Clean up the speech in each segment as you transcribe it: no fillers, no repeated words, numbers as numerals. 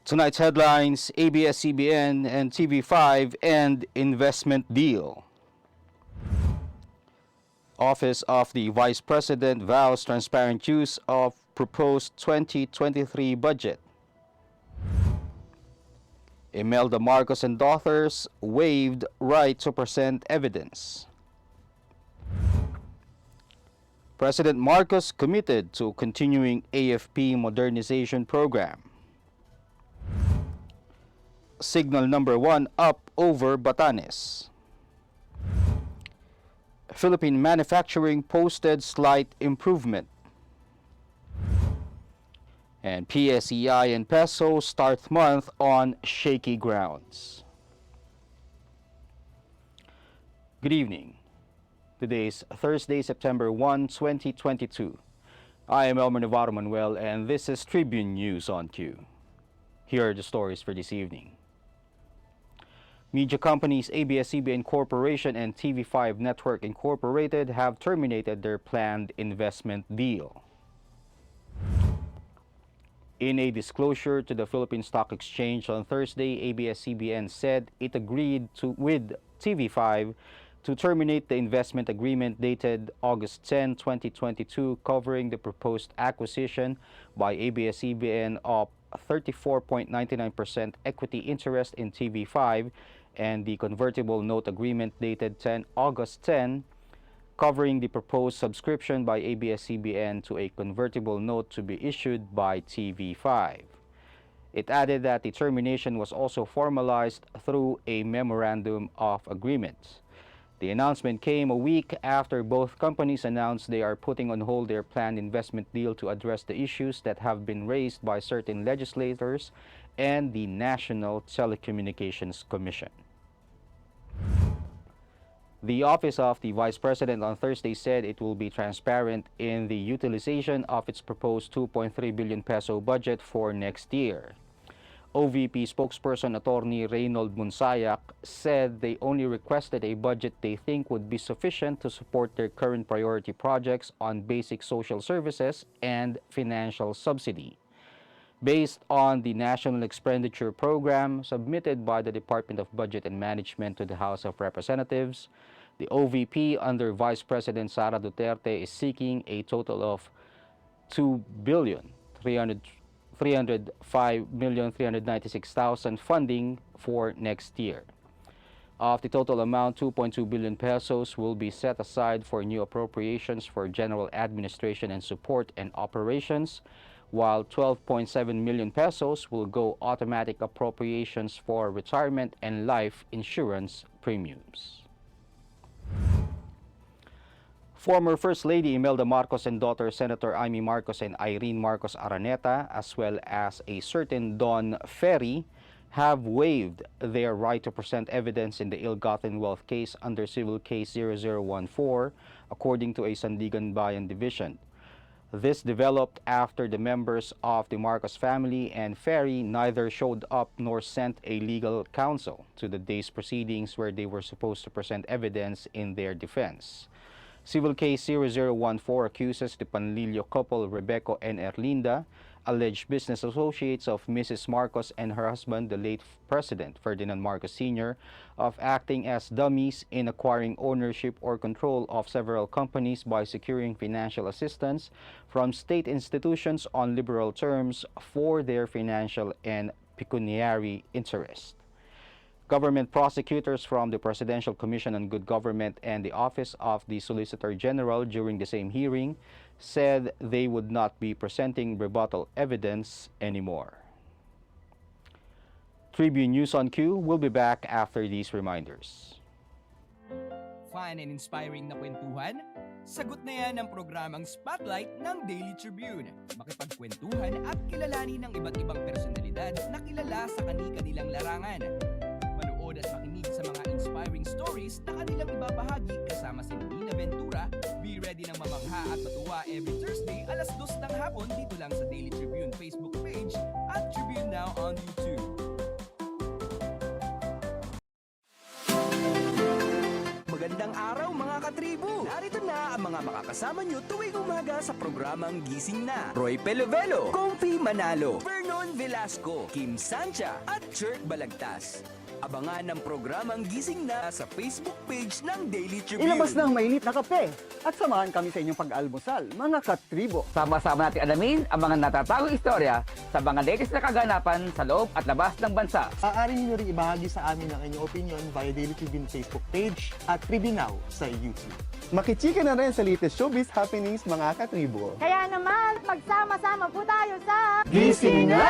Tonight's headlines: ABS-CBN and TV5 end investment deal. Office of the Vice President vows transparent use of proposed 2023 budget. Imelda Marcos and daughters waived right to present evidence. President Marcos committed to continuing AFP modernization program. Signal number 1 up over Batanes. Philippine manufacturing posted slight improvement. And PSEi and peso start month on shaky grounds. Good evening. Today is Thursday, September 1, 2022. I am Elmer Navarro Manuel and this is Tribune News on Cue. Here are the stories for this evening. Media companies ABS-CBN Corporation and TV5 Network Incorporated have terminated their planned investment deal. In a disclosure to the Philippine Stock Exchange on Thursday, ABS-CBN said it agreed with TV5 to terminate the investment agreement dated August 10, 2022, covering the proposed acquisition by ABS-CBN of 34.99% equity interest in TV5 and the convertible note agreement dated August 10, covering the proposed subscription by ABS-CBN to a convertible note to be issued by TV5. It added that the termination was also formalized through a memorandum of agreement. The announcement came a week after both companies announced they are putting on hold their planned investment deal to address the issues that have been raised by certain legislators and the National Telecommunications Commission. The Office of the Vice President on Thursday said it will be transparent in the utilization of its proposed 2.3 billion peso budget for next year. OVP spokesperson Attorney Reynold Munsayak said they only requested a budget they think would be sufficient to support their current priority projects on basic social services and financial subsidy. Based on the National Expenditure Program submitted by the Department of Budget and Management to the House of Representatives, the OVP under Vice President Sara Duterte is seeking a total of 2,305,396,000 funding for next year. Of the total amount, 2.2 billion pesos will be set aside for new appropriations for general administration and support and operations, while 12.7 million pesos will go automatic appropriations for retirement and life insurance premiums. Former First Lady Imelda Marcos and daughter Senator Amy Marcos and Irene Marcos Araneta, as well as a certain Don Ferry, have waived their right to present evidence in the ill-gotten wealth case under Civil Case 0014, according to a Sandigan Bayan division. This developed after the members of the Marcos family and Ferry neither showed up nor sent a legal counsel to the day's proceedings where they were supposed to present evidence in their defense. Civil Case 0014 accuses the Panlilio couple Rebecca and Erlinda, alleged business associates of Mrs. Marcos and her husband, the late President Ferdinand Marcos Sr., of acting as dummies in acquiring ownership or control of several companies by securing financial assistance from state institutions on liberal terms for their financial and pecuniary interest. Government prosecutors from the Presidential Commission on Good Government and the Office of the Solicitor General during the same hearing said they would not be presenting rebuttal evidence anymore. Tribune News on Cue will be back after these reminders. Fun and inspiring na kwentuhan? Sagot na yan ang programang Spotlight ng Daily Tribune. Makipagkwentuhan at kilalanin ng iba't ibang personalidad na kilala sa kani-kanilang larangan. Manood at makinig sa mga inspiring stories na kanilang ibabahagi kasama si Nina Ventura. Be ready ng mamangha at matuwa every Thursday alas 2 ng hapon dito lang sa Daily Tribune Facebook page at Tribune Now on YouTube. Magandang araw mga katribu! Narito na ang mga mga makakasama nyo tuwing umaga sa programang Gising Na. Roy Pelovelo, Comfy Manalo, Vernon Velasco, Kim Sancha at Jerk Balagtas. Abangan ang programang Gising Na sa Facebook page ng Daily Tribune. Ilabas na ang mainit na kape at samahan kami sa inyong pag-almusal, mga katribo. Sama-sama natin alamin ang mga natatagong istorya sa mga latest na kaganapan sa loob at labas ng bansa. Maaari niyo rin ibahagi sa amin ang inyong opinion via Daily Tribune Facebook page at Tribune Now sa YouTube. Makichika na rin sa latest showbiz happenings, mga katribo. Kaya naman, magsama-sama po tayo sa Gising na!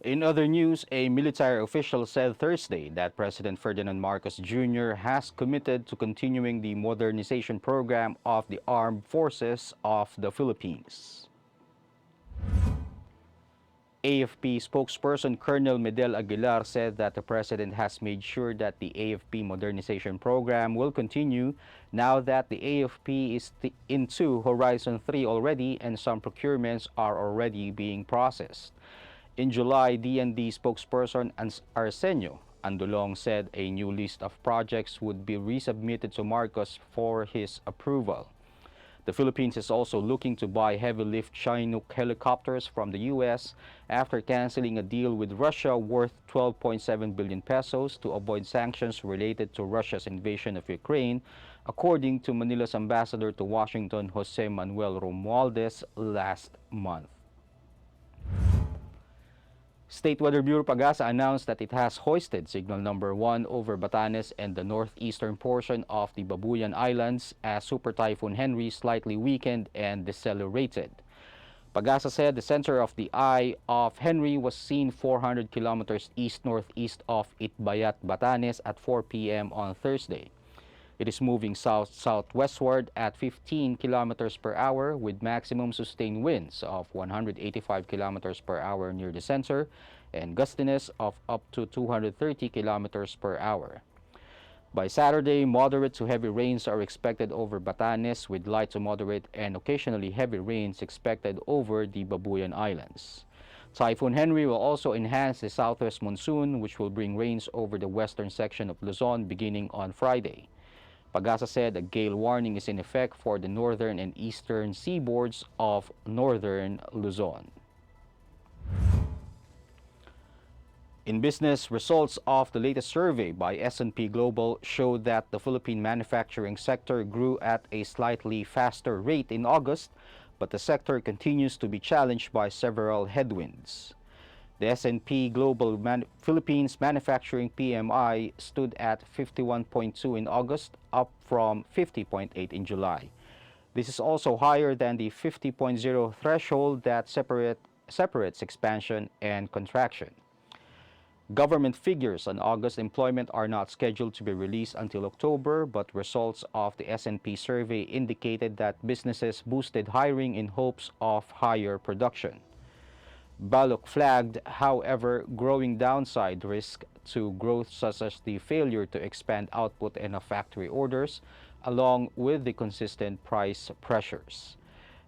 In other news, a military official said Thursday that President Ferdinand Marcos Jr. has committed to continuing the modernization program of the armed forces of the Philippines. AFP spokesperson Colonel Medel Aguilar said that the president has made sure that the AFP modernization program will continue now that the AFP is into Horizon 3 already and some procurements are already being processed. In July, DND spokesperson Arsenio Andolong said a new list of projects would be resubmitted to Marcos for his approval. The Philippines is also looking to buy heavy-lift Chinook helicopters from the U.S. after canceling a deal with Russia worth 12.7 billion pesos to avoid sanctions related to Russia's invasion of Ukraine, according to Manila's ambassador to Washington, Jose Manuel Romualdez, last month. State Weather Bureau Pagasa announced that it has hoisted signal number 1 over Batanes and the northeastern portion of the Babuyan Islands as Super Typhoon Henry slightly weakened and decelerated. Pagasa said the center of the eye of Henry was seen 400 kilometers east-northeast of Itbayat, Batanes at 4 p.m. on Thursday. It is moving south-southwestward at 15 kilometers per hour with maximum sustained winds of 185 kilometers per hour near the center and gustiness of up to 230 kilometers per hour. By Saturday, moderate to heavy rains are expected over Batanes with light to moderate and occasionally heavy rains expected over the Babuyan Islands. Typhoon Henry will also enhance the southwest monsoon, which will bring rains over the western section of Luzon beginning on Friday. Pagasa said a gale warning is in effect for the northern and eastern seaboards of northern Luzon. In business, results of the latest survey by S&P Global showed that the Philippine manufacturing sector grew at a slightly faster rate in August, but the sector continues to be challenged by several headwinds. The S&P Global Philippines Manufacturing PMI stood at 51.2 in August, up from 50.8 in July. This is also higher than the 50.0 threshold that separates expansion and contraction. Government figures on August employment are not scheduled to be released until October, but results of the S&P survey indicated that businesses boosted hiring in hopes of higher production. Balok flagged, however, growing downside risk to growth such as the failure to expand output and of factory orders, along with the consistent price pressures.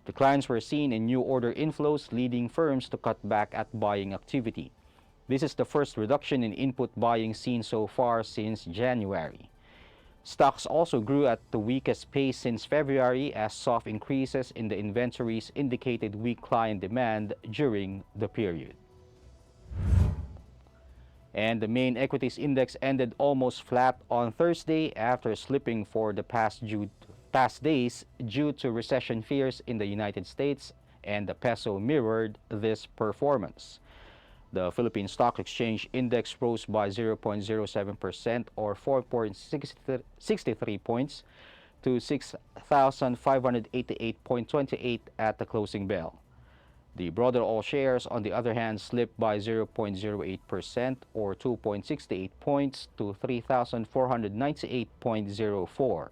Declines were seen in new order inflows, leading firms to cut back at buying activity. This is the first reduction in input buying seen so far since January. Stocks also grew at the weakest pace since February as soft increases in the inventories indicated weak client demand during the period. And the main equities index ended almost flat on Thursday after slipping for the past days due to recession fears in the United States, and the peso mirrored this performance. The Philippine Stock Exchange Index rose by 0.07% or 4.63 points to 6,588.28 at the closing bell. The broader all shares, on the other hand, slipped by 0.08% or 2.68 points to 3,498.04.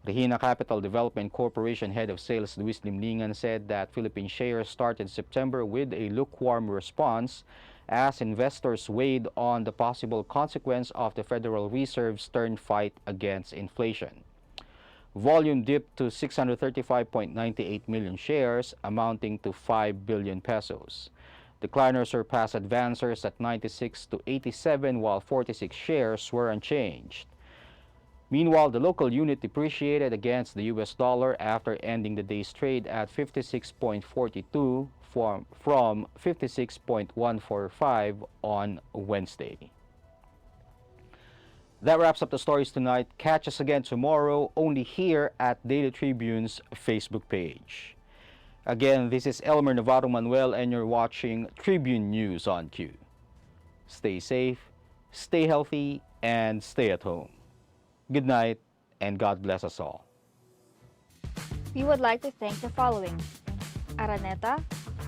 Regina Capital Development Corporation Head of Sales Luis Limlingan said that Philippine shares started September with a lukewarm response as investors weighed on the possible consequence of the Federal Reserve's stern fight against inflation. Volume dipped to 635.98 million shares, amounting to 5 billion pesos. Decliners surpassed advancers at 96 to 87, while 46 shares were unchanged. Meanwhile, the local unit depreciated against the US dollar after ending the day's trade at 56.42 from 56.145 on Wednesday. That wraps up the stories tonight. Catch us again tomorrow, only here at Daily Tribune's Facebook page. Again, this is Elmer Navarro Manuel, and you're watching Tribune News on Q. Stay safe, stay healthy, and stay at home. Good night, and God bless us all. We would like to thank the following: Araneta,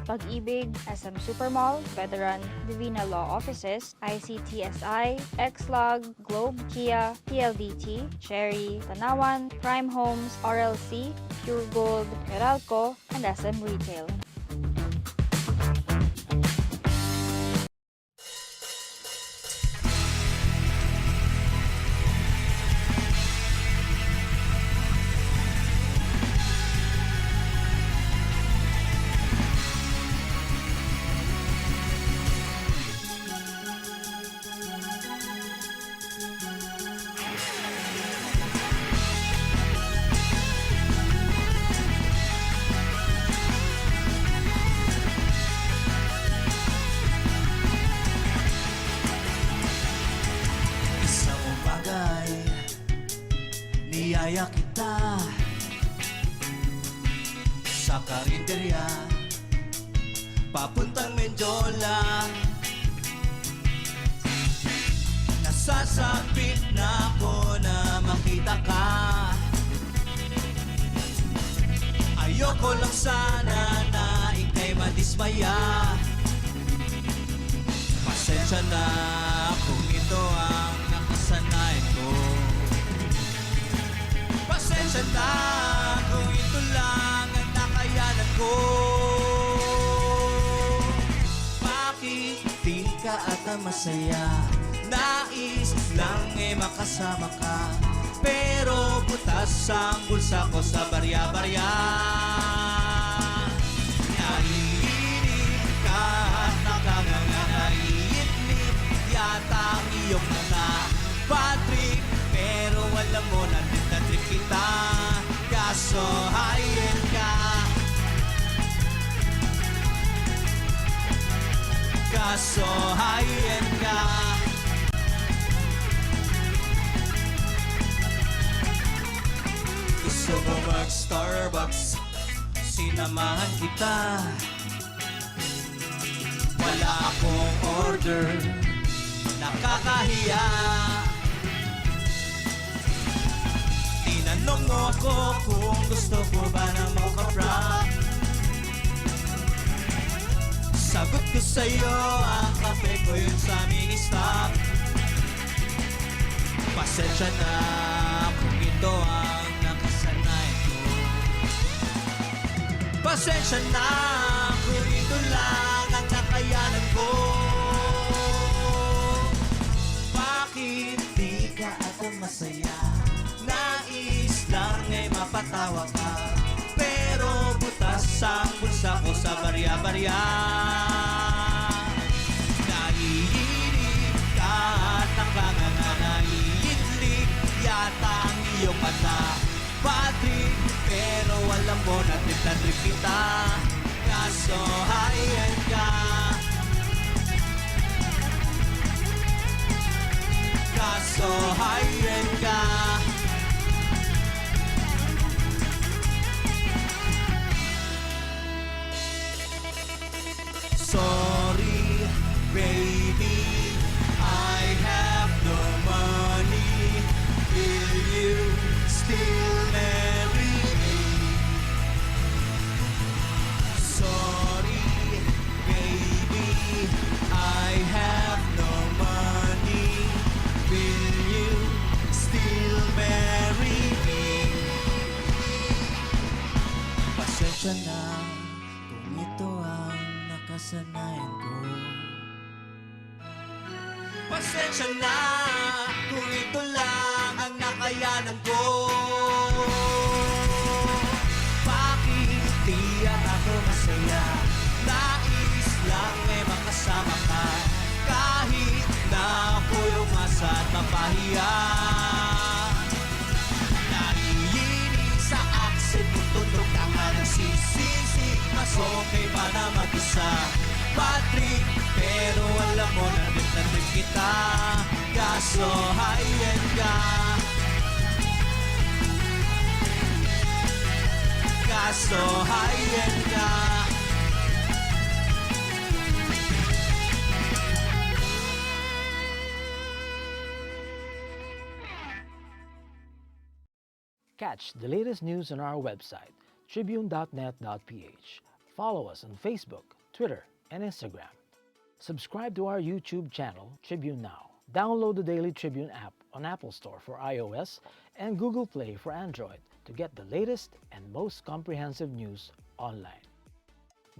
Pag-ibig, SM Supermall, Veteran, Divina Law Offices, ICTSI, Xlog, Globe, Kia, PLDT, Cherry, Tanawan, Prime Homes, RLC, Pure Gold, Meralco, and SM Retail. Niyaya kita sa karinderya papuntang Menjola. Nasasapit na ako na makita ka. Ayoko lang sana na ika'y madismaya. Pasensya na kung ito ang nakasanayan ko. Pasensya na kung ito lang ang nakayanan ko. Bakit ka at masaya? Nais lang makasama ka, pero butas ang bulsa ko sa barya-barya. Naiinip ka at nakangangaiinip yata ang iyong mga Patrick, pero alam mo na trip kita, kaso hayin ka. Kaso hayin ka. Gusto mo mag-Starbucks, sinamahan kita. Wala akong order, nakakahiya. Tinanong mo ako kung gusto ko ba na mocha-frap. Sagot ko sa'yo, ang kape ko yun sa aming stop. Pasensya na kung ito ang nakasanayan ko. Pasensya na kung ito lang ang nakayanan ko. Bakit di ka at masaya? Nais lang ay mapatawa ka, pero butas ang bulsa ko sa barya-barya. Naiinip ka at nakangangaiinip yata ang iyong mata, Patrick, pero alam mo na trip kita. Kaso hayan ka. Kaso hayan ka. Sorry, baby, I have no money. Will you still marry me? Sorry, baby, I have no money. Will you still marry me? Pasensya na kung ito ang nakasanayan ko. Pasensya na kung ito lang ang nakayanan ko. mahiya. Nangiyinig sa aksit mo, tutok ka nga nagsisisi. Mas okay pa na mag-isa, Patrick, pero alam mo na trip kita. Kaso hayan ka, kaso hayan ka. Catch the latest news on our website, tribune.net.ph. Follow us on Facebook, Twitter, and Instagram. Subscribe to our YouTube channel, Tribune Now. Download the Daily Tribune app on Apple Store for iOS and Google Play for Android to get the latest and most comprehensive news online.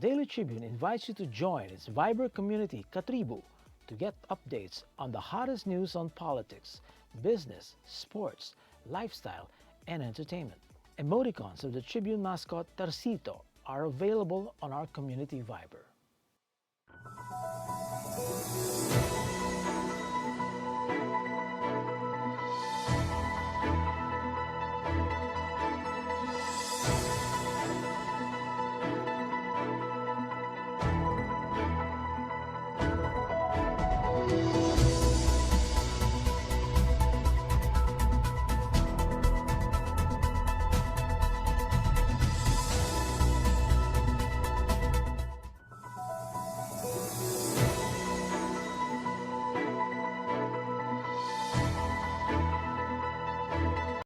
Daily Tribune invites you to join its Viber community, Katribu, to get updates on the hottest news on politics, business, sports, lifestyle, and entertainment. Emoticons of the Tribune mascot Tarsito are available on our community Viber.